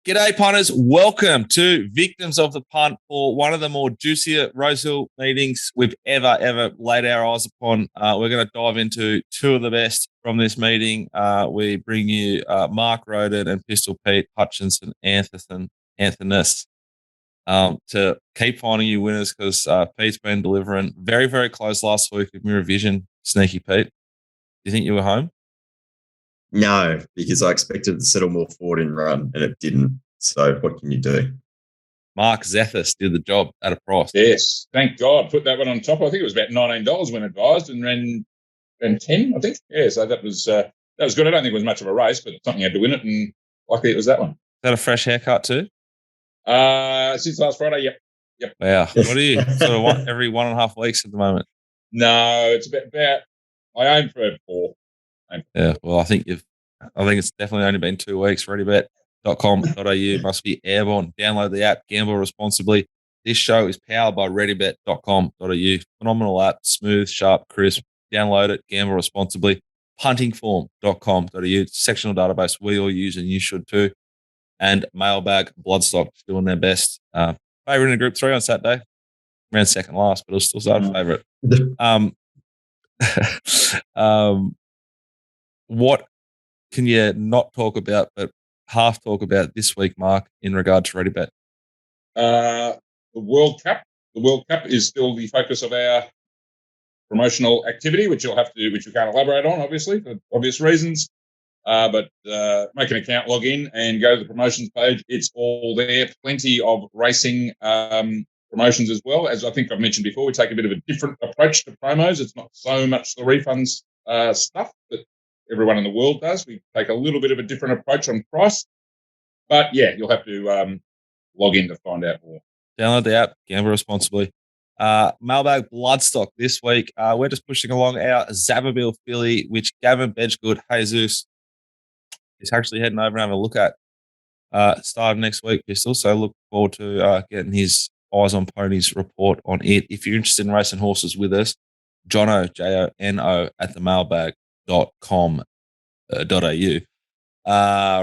G'day, punters. Welcome to Victims of the Punt for one of the more juicier Rosehill meetings we've ever laid our eyes upon. We're going to dive into two of the best from this meeting. We bring you Mark Rhoden and Pistol Pete Hutchinson Anthonisz to keep finding you winners because Pete's been delivering very close last week with Mirror Vision. Sneaky Pete. Do you think you were home? No, because I expected it to settle more forward and run, and it didn't. So what can you do? Mark Zethis did the job at a price. Yes, thank God. Put that one on top. I think it was about $19 when advised, and ran 10, I think. Yeah, so that was good. I don't think it was much of a race, but something had to win it, and luckily it was that one. Is that a fresh haircut too? Since last Friday, yep. Wow. What are you sort of every 1.5 weeks at the moment? No, it's about. I aim for 4. Yeah, well, I think it's definitely only been 2 weeks. Readybet.com.au must be airborne. Download the app, gamble responsibly. This show is powered by readybet.com.au. Phenomenal app, smooth, sharp, crisp. Download it, gamble responsibly. Puntingform.com.au, sectional database we all use and you should too. And Mailbag, Bloodstock doing their best. Favourite in Group 3 on Saturday. Ran second last, but it was still started favourite. What can you not talk about, but half talk about this week, Mark, in regard to Readybet? The World Cup. The World Cup is still the focus of our promotional activity, which we can't elaborate on, obviously, for obvious reasons. But make an account, log in, and go to the promotions page. It's all there. Plenty of racing promotions as well. As I think I've mentioned before, we take a bit of a different approach to promos. It's not so much the refunds stuff that everyone in the world does. We take a little bit of a different approach on price. But, yeah, you'll have to log in to find out more. Download the app, gamble responsibly. Mailbag Bloodstock this week. We're just pushing along our Zababil filly, which Gavin Bedgegood Jesus is actually heading over and having a look at starting next week, Pistol. So look forward to getting his Eyes on Ponies report on it. If you're interested in racing horses with us, Jono, Jono at the mailbag.com.au.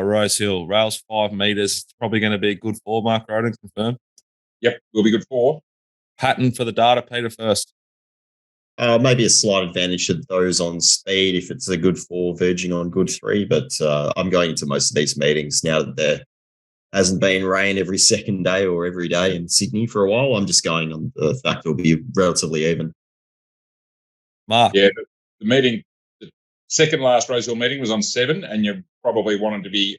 Rosehill, rails 5 metres. It's probably going to be good for Mark Rhoden, confirmed. Yep, will be good for. Pattern for the data, Peter, first. Maybe a slight advantage to those on speed if it's a good 4 verging on good 3, but I'm going into most of these meetings now that there hasn't been rain every second day or every day in Sydney for a while. I'm just going on the fact it'll be relatively even. Mark. Yeah, the second last Rosehill meeting was on 7, and you probably wanted to be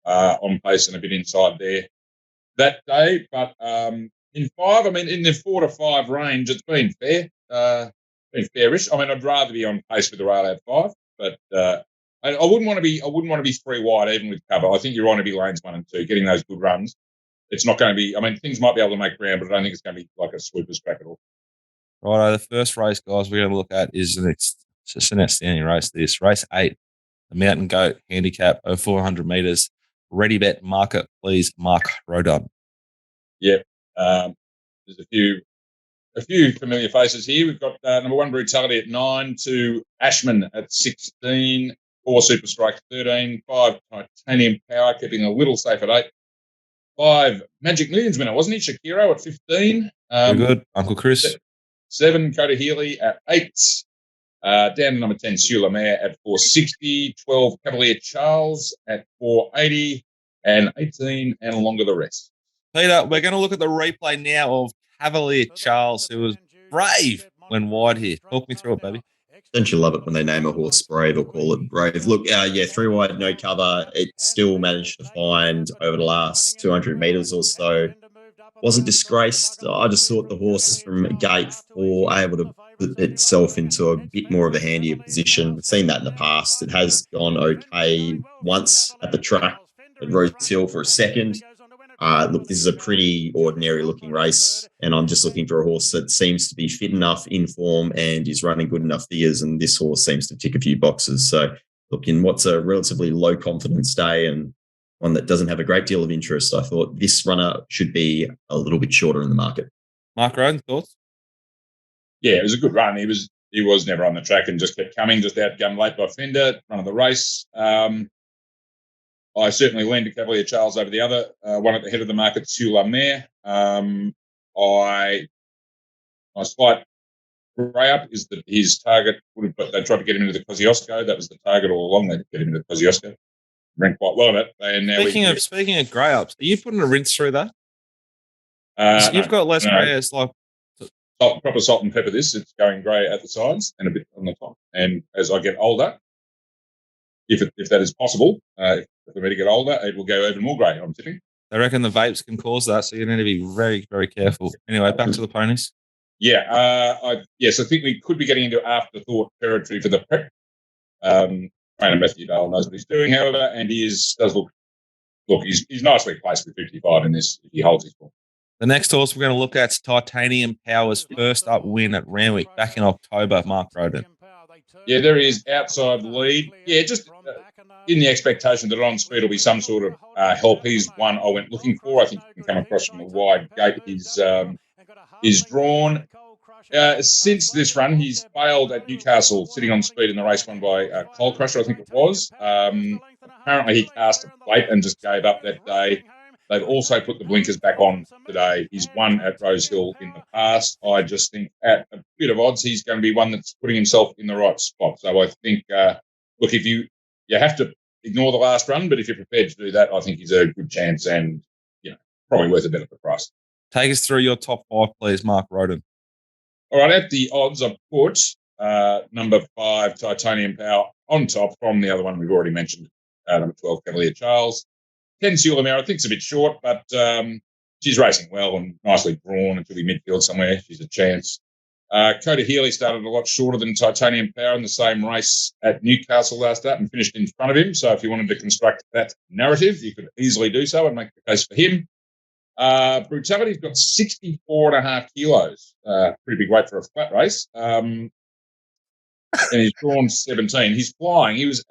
on pace and a bit inside there that day. But in 5, I mean, in the 4 to 5 range, it's been fair. Been fairish. I mean, I'd rather be on pace with the rail at 5, but I wouldn't want to be 3 wide even with cover. I think you want to be lanes 1 and 2, getting those good runs. It's not going to be. I mean, things might be able to make ground, but I don't think it's going to be like a sweeper's track at all. Righto, the first race, guys, we're going to look at is just an outstanding race. This race 8, the Mountain Goat handicap over 400 metres. Ready bet market, please, Mark Rhoden. Yep, there's a few familiar faces here. We've got number 1 Brutality at 9, 2 Ashman at 16, 4 Super Strike 13, 5 Titanium Power keeping a little safe at 8, 5 Magic Millions winner, wasn't he? Shakiro at 15. Very good, Uncle Chris. 7 Coda Healy at 8. Down to number 10 Sula Mare at 460, 12 Cavalier Charles at 480, and 18 and longer the rest. Peter, we're going to look at the replay now of Cavalier Charles, who was brave when wide here. Talk me through it, baby. Don't you love it when they name a horse Brave or call it Brave? Look, 3 wide, no cover. It still managed to find over the last 200 metres or so. Wasn't disgraced. I just thought the horse from gate 4 able to put itself into a bit more of a handier position. We've seen that in the past. It has gone okay once at the track at Rosehill for a second. Look, this is a pretty ordinary looking race, and I'm just looking for a horse that seems to be fit enough, in form, and is running good enough figures, and this horse seems to tick a few boxes. So look, in what's a relatively low confidence day and one that doesn't have a great deal of interest, I thought this runner should be a little bit shorter in the market. Mark Rhoden, thoughts? Yeah, it was a good run. He was never on the track and just kept coming, just outgunned late by Fender, run of the race. I certainly lean to Cavalier Charles over the other one at the head of the market, Sula Mare. My slight grey up is that his target but they tried to get him into the Kosciuszko. That was the target all along. They did get him into the Kosciuszko. Ran quite well at it. And now speaking of grey ups, are you putting a rinse through that? You've got less grey as like proper salt and pepper. It's going grey at the sides and a bit on the top. And as I get older, if that is possible, if for me to get older, it will go even more grey. I'm tipping. I reckon the vapes can cause that, so you need to be very, very careful. Anyway, back to the ponies. Yeah, I think we could be getting into afterthought territory for the prep. Trainer Matthew Dale knows what he's doing, however, and he does look. He's nicely placed with 55 in this if he holds his form. The next horse we're going to look at is Titanium Power's first up win at Randwick back in October. Mark Rhoden. Yeah, there he is outside the lead. Yeah, just in the expectation that on speed will be some sort of help. He's one I went looking for. I think he can come across from a wide gate. He's drawn. Since this run, he's failed at Newcastle, sitting on speed in the race won by Coal Crusher, I think it was. Apparently, he cast a plate and just gave up that day. They've also put the blinkers back on today. He's won at Rosehill in the past. I just think at a bit of odds, he's going to be one that's putting himself in the right spot. So I think, if you have to ignore the last run, but if you're prepared to do that, I think he's a good chance and, probably worth a bit of the price. Take us through your top 5, please, Mark Rhoden. All right, at the odds, I've put number 5, Titanium Power, on top from the other one we've already mentioned, number 12, Cavalier Charles. 10, Sulamere, I think it's a bit short, but she's racing well and nicely drawn into the midfield somewhere. She's a chance. Coda Healy started a lot shorter than Titanium Power in the same race at Newcastle last start and finished in front of him. So if you wanted to construct that narrative, you could easily do so and make the case for him. Brutality's got 64.5 kilos. Pretty big weight for a flat race. And he's drawn 17. He's flying. He was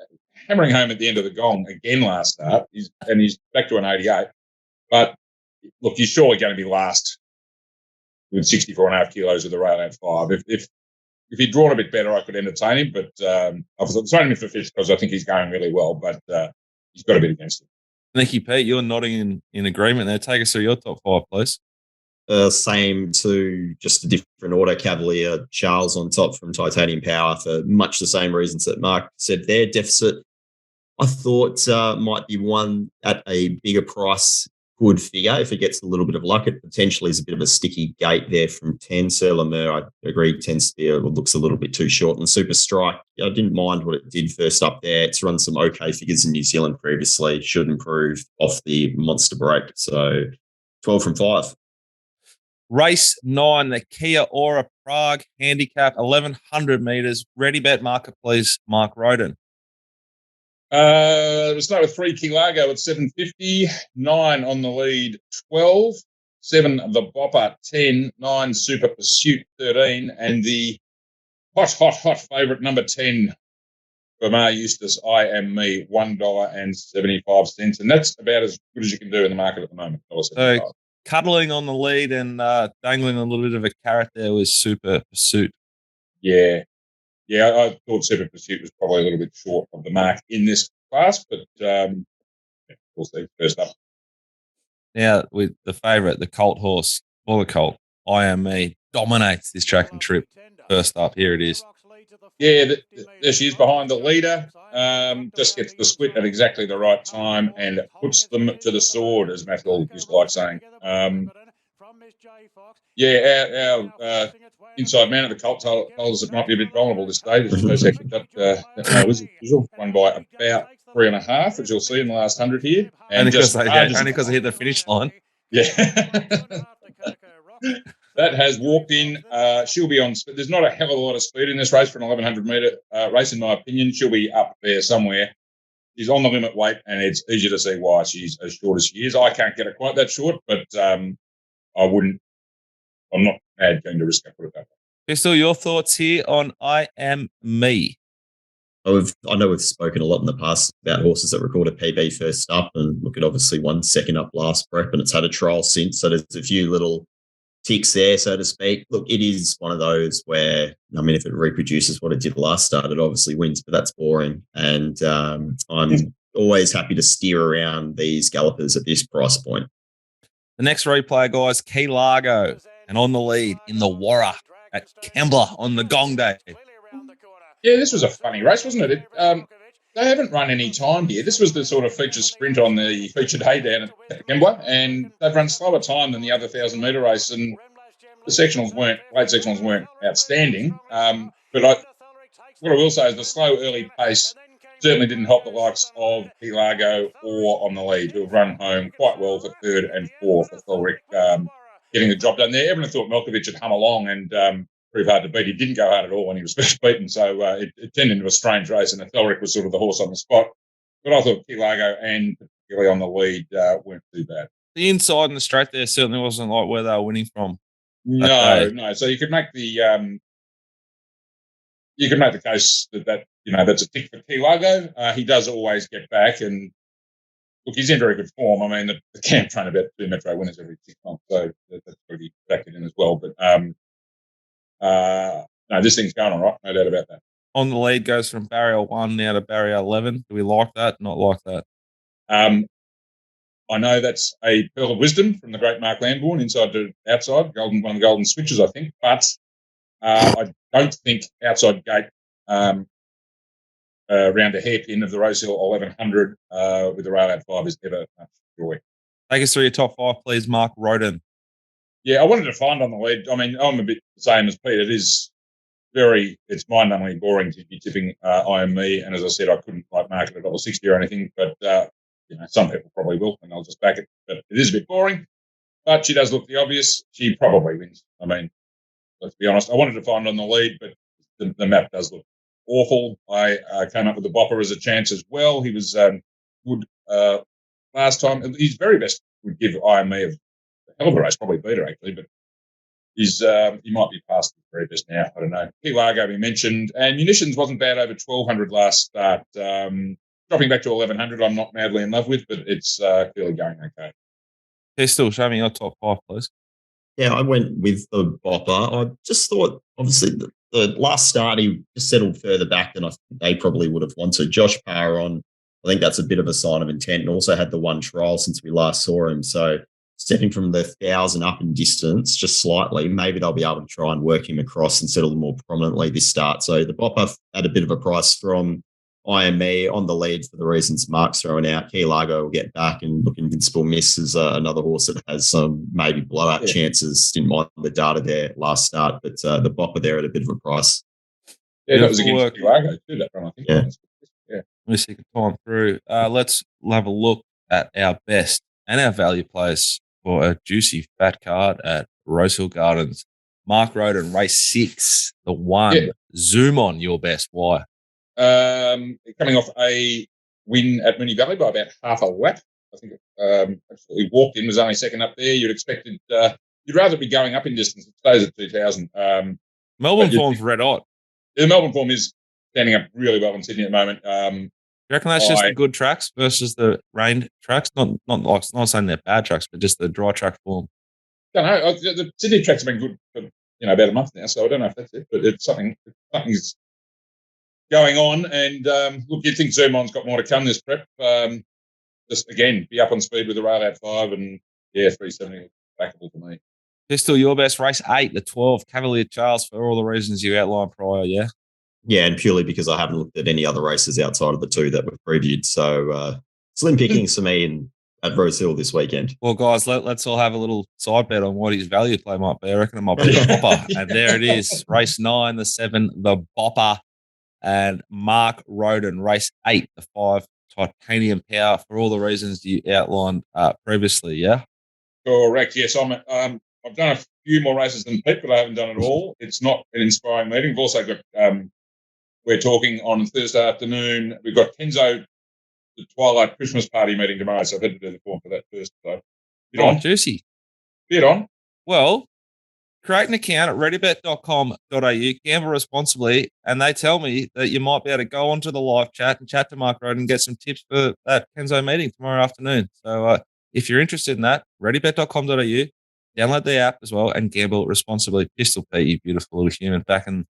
hammering home at the end of the gong again last start. He's back to an 88. But look, he's surely going to be last with 64.5 kilos with the rail at 5. If he'd drawn a bit better, I could entertain him. But I've thrown him for fish because I think he's going really well. But he's got a bit against him. Thank you, Pete. You're nodding in agreement there. Take us through your top 5, please. Same to just a different order. Cavalier Charles on top from Titanium Power for much the same reasons that Mark said there. Deficit, I thought might be one at a bigger price could figure if it gets a little bit of luck. It potentially is a bit of a sticky gate there from 10. Sur La Mer, I agree, tends to be looks a little bit too short. And Super Strike, I didn't mind what it did first up there. It's run some okay figures in New Zealand previously. Should improve off the monster break. So 12 from 5. Race 9, the Kia Ora Prague handicap, 1,100 metres. Ready bet market, please, Mark Rhoden. We'll start with 3 King Largo at 750, 9 on the lead, 12, 7 the Bopper, 10, 9 Super Pursuit, 13, and the hot favourite number 10 for Mar Eustace, I Am Me, $1.75. And that's about as good as you can do in the market at the moment. So cuddling on the lead and dangling a little bit of a carrot there was Super Pursuit. Yeah, I thought Super Pursuit was probably a little bit short of the mark in this class, but we'll see. First up. Now, with the favourite, the Colt horse, or the Colt, I Am Me, dominates this track and trip. First up, here it is. Yeah, there she is behind the leader. Just gets the split at exactly the right time and puts them to the sword, as Matt Hall used to like saying. Our inside man at the Colt told us it might be a bit vulnerable this day. That was usual. Won by about 3.5, as you'll see in the last 100 here. And only because they hit the finish line. Yeah. That has walked in. She'll be on. There's not a hell of a lot of speed in this race for an 1,100 metre race, in my opinion. She'll be up there somewhere. She's on the limit weight, and it's easy to see why she's as short as she is. I can't get her quite that short, but I wouldn't. I'm not mad keen to risk it. Put it that way. Pistol, your thoughts here on I Am Me? I know we've spoken a lot in the past about horses that record a PB first up, and look at obviously 1 second up last prep, and it's had a trial since. So there's a few little ticks there, so to speak. Look, it is one of those where, I mean, if it reproduces what it did last start, it obviously wins, but that's boring. And I'm always happy to steer around these gallopers at this price point. The next replay, guys, Key Largo, and on the lead in the Warra at Kembla on the Gong Day. Yeah, this was a funny race, wasn't it? They haven't run any time here. This was the sort of feature sprint on the feature day down at Kembla, and they've run slower time than the other 1,000-metre race, and the late sectionals weren't outstanding. But what I will say is the slow early pace certainly didn't help the likes of Key Largo or On the Lead, who have run home quite well for third and fourth. Thelric getting the job done there. Everyone thought Melkovic had hum along and proved hard to beat. He didn't go hard at all when he was first beaten, so it turned into a strange race, and Thelric was sort of the horse on the spot. But I thought Key Largo and particularly On the Lead weren't too bad. The inside and the straight there certainly wasn't like where they were winning from. No. So you could make the case that that's a tick for Key Largo. He does always get back, and look, he's in very good form. I mean, the camp train about 2 Metro winners every 6 months, so that's pretty factored in as well. But no, this thing's going all right, no doubt about that. On the Lead goes from barrier 1 now to barrier 11. Do we like that? Not like that. I know that's a pearl of wisdom from the great Mark Lambourne, inside to outside, one of the golden switches, I think. But I don't think outside gate around a hairpin of the Rosehill 1100 with the rail out 5 is ever much joy. Take us through your top 5, please, Mark Rhoden. Yeah, I wanted to find On the Lead. I mean, I'm a bit the same as Pete. It's mind-numbingly boring to be tipping IME, and as I said, I couldn't mark it at $1.60 or anything, but some people probably will, and I'll just back it. But it is a bit boring, but she does look the obvious. She probably wins. I mean, let's be honest. I wanted to find On the Lead, but the map does look awful. I came up with the Bopper as a chance as well. He was good last time. His very best would give IME a hell of a race, probably beat her actually, but he might be past the very best now. I don't know. Key Largo we mentioned, and Munitions wasn't bad over 1,200 last start. Dropping back to 1,100, I'm not madly in love with, but it's clearly going okay. Pistol, show me your top 5, please. Yeah, I went with the Bopper. I just thought, obviously, the last start, he just settled further back than I think they probably would have wanted. Josh Parr on, I think that's a bit of a sign of intent, and also had the one trial since we last saw him. So stepping from the 1,000 up in distance just slightly, maybe they'll be able to try and work him across and settle more prominently this start. So the Bopper had a bit of a price from IME On the Lead for the reasons Mark's throwing out. Key Largo will get back, and look, Invincible Miss is another horse that has some maybe blowout chances. Didn't mind the data there last start, but the Bopper there at a bit of a price. Yeah, that was against Key Largo too, that one, I think. Yeah. Let me see if I can time through. Let's have a look at our best and our value players for a juicy fat card at Rosehill Gardens. Mark Rhoden, race 6, the 1. Yeah. Zoom on your best. Why? Coming off a win at Moonee Valley by about half a lap. I think absolutely walked in, was only second up there. You'd expected, you'd rather be going up in distance. It stays at 2,000. Melbourne form's red hot. The Melbourne form is standing up really well in Sydney at the moment. You reckon that's just the good tracks versus the rain tracks? Not saying they're bad tracks, but just the dry track form. I don't know. The Sydney tracks have been good for about a month now, so I don't know if that's it, but it's something's going on. And look, you'd think Zermon's got more to come this prep. Just again, be up on speed with the rail out 5, and 370 backable to me. Pistol, your best race 8, the 12, Cavalier Charles, for all the reasons you outlined prior, yeah? Yeah, and purely because I haven't looked at any other races outside of the 2 that were previewed. So slim pickings for me at Rosehill this weekend. Well, guys, let's all have a little side bet on what his value play might be. I reckon it might be the Bopper. And there it is, race 9, the 7, the Bopper. And Mark Rhoden, race 8, the 5, Titanium Power, for all the reasons you outlined previously, yeah? Correct, yes. I've done a few more races than Pete, but I haven't done it all. It's not an inspiring meeting. We've also got, we're talking on Thursday afternoon. We've got Kenzo, the Twilight Christmas Party meeting tomorrow, so I've had to do the form for that first. So, juicy. Get on. Well, create an account at readybet.com.au, gamble responsibly, and they tell me that you might be able to go onto the live chat and chat to Mark Rhoden and get some tips for that Kenzo meeting tomorrow afternoon. So if you're interested in that, readybet.com.au, download the app as well and gamble responsibly. Pistol Pete, you beautiful little human, back in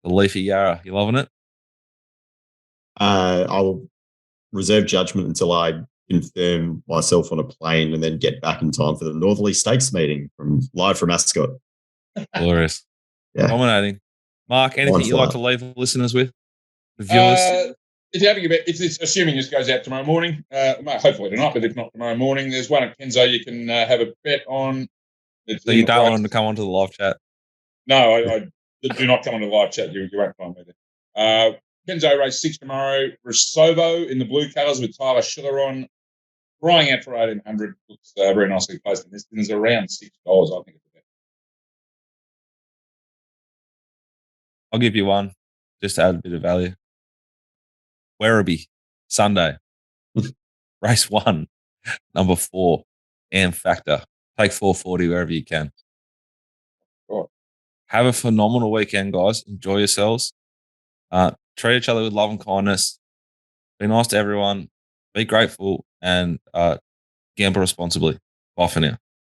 the leafy Yarra. You loving it? I'll reserve judgment until I confirm myself on a plane and then get back in time for the Northerly Stakes meeting live from Ascot. Glorious. Yeah. Dominating. Mark, anything you'd like to leave listeners with? The viewers? If you're having a bit, it's assuming this goes out tomorrow morning. Hopefully tonight, but if not tomorrow morning, there's one at Kenzo you can have a bet on. So you don't want them to come onto the live chat? No, I do not come on the live chat. You won't find me there. Kenzo race 6 tomorrow. Rosovo in the blue colours with Tyler Schiller on. Crying out for 1800. Looks very nicely placed. And this is around $6, I think. I'll give you one just to add a bit of value. Werribee, Sunday. Race 1, number 4, and Factor. Take 440 wherever you can. Right. Have a phenomenal weekend, guys. Enjoy yourselves. Treat each other with love and kindness. Be nice to everyone. Be grateful and gamble responsibly. Bye for now.